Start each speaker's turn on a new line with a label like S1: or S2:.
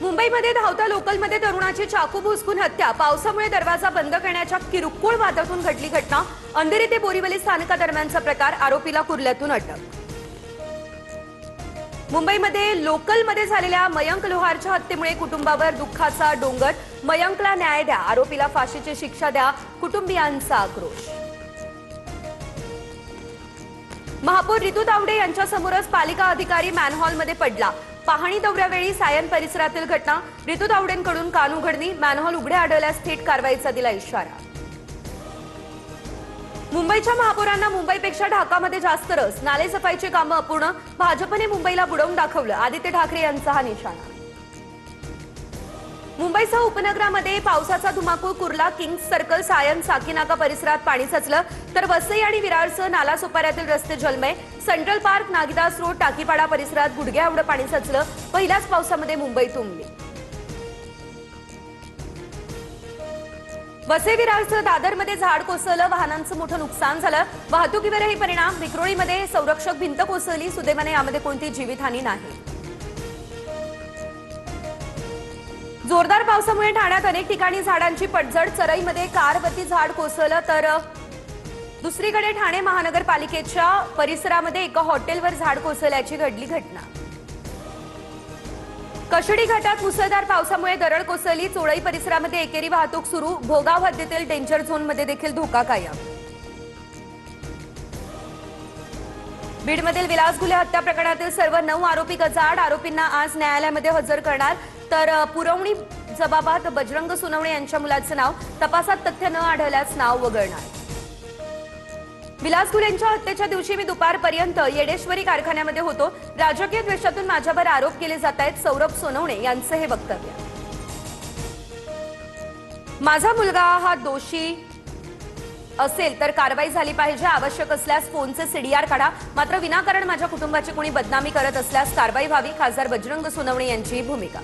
S1: मुंबईमध्ये धावता लोकलमध्ये तरुणाची चाकू भुसकून हत्या। पावसामुळे दरवाजा बंद करण्याच्या किरकोळ वादातून घडली घटना। अंधेरी ते बोरीवली स्थानकादरम्यानचा प्रकार। आरोपीला कुर्ल्यातून अटक। मुंबईमध्ये लोकलमध्ये झालेल्या मयंक लोहारच्या हत्येमुळे कुटुंबावर दुःखाचा डोंगर। मयंकला न्याय द्या, आरोपीला फाशीची शिक्षा द्या, कुटुंबियांचा आक्रोश। महापौर रितू तावडे यांच्यासमोरच पालिका अधिकारी मॅनहॉलमध्ये पडला। पाहणी दौऱ्यावेळी सायन परिसरातील घटना। रितू तावडेंकडून कान उघडणी। मॅनहॉल उघडे आढळल्यास थेट कारवाईचा दिला इशारा। मुंबईच्या महापौरांना मुंबईपेक्षा ढाकामध्ये जास्त रस। नाले सफाईची कामं अपूर्ण। भाजपने मुंबईला बुडवून दाखवलं, आदित्य ठाकरे यांचा हा निशाणा। मुंबईसह उपनगरामध्ये पावसाचा धुमाकूळ कुर्ला। किंग्स सर्कल, सायन, साकीनाका परिसरात पाणी साचलं, तर वसई आणि विरारसह नालासोपाऱ्यातील रस्ते जलमय। सेंट्रल पार्क, नागदास रोड, टाकीपाडा परिसरात गुडघ्या एवढं पाणी साचलं। पहिल्याच पावसामध्ये मुंबई तुंबली। वसई विरारसह दादरमध्ये झाड कोसळलं, वाहनांचं मोठं नुकसान झालं। वाहतुकीवरही परिणाम। विक्रोळीमध्ये संरक्षक भिंत कोसळली, सुदैवाने यामध्ये कोणती जीवितहानी नाही। जोरदार पावसामुळे ठाण्यात अनेक ठिकाणी झाडांची पडझड। चरईमध्ये कारवरती झाड कोसळलं, तर दुसरीकडे ठाणे महानगरपालिकेच्या परिसरामध्ये एका हॉटेलवर झाड कोसळल्याची घडली घटना। कशडी घाटात मुसळधार पावसामुळे दरड कोसळली। चोळई परिसरामध्ये एकेरी वाहतूक सुरू। भोगाव हद्दीतील डेंजर झोनमध्ये देखील धोका कायम। बीडमधील विलास घुले हत्या प्रकरणातील सर्व 9 आरोपी गजाआड। आरोपींना आज न्यायालयामध्ये हजर करणार, तर पुरवणी जबाबात बजरंग सोनवणे यांच्या मुलाचं नाव। तपासात तथ्य न आढळल्यास नाव वगळणार। विलास घुलेंच्या हत्येच्या दिवशी मी दुपारपर्यंत येडेश्वरी कारखान्यामध्ये होतो। राजकीय द्वेषातून माझ्यावर आरोप केले जात आहेत, सौरभ सोनवणे यांचं हे वक्तव्य। माझा मुलगा हा दोषी असेल तर कारवाई झाली पाहिजे। आवश्यक असल्यास फोनचे सीडीआर काढा, मात्र विनाकारण माझ्या कुटुंबाची कोणी बदनामी करत असल्यास कारवाई व्हावी। खासदार बजरंग सोनवणे यांची भूमिका।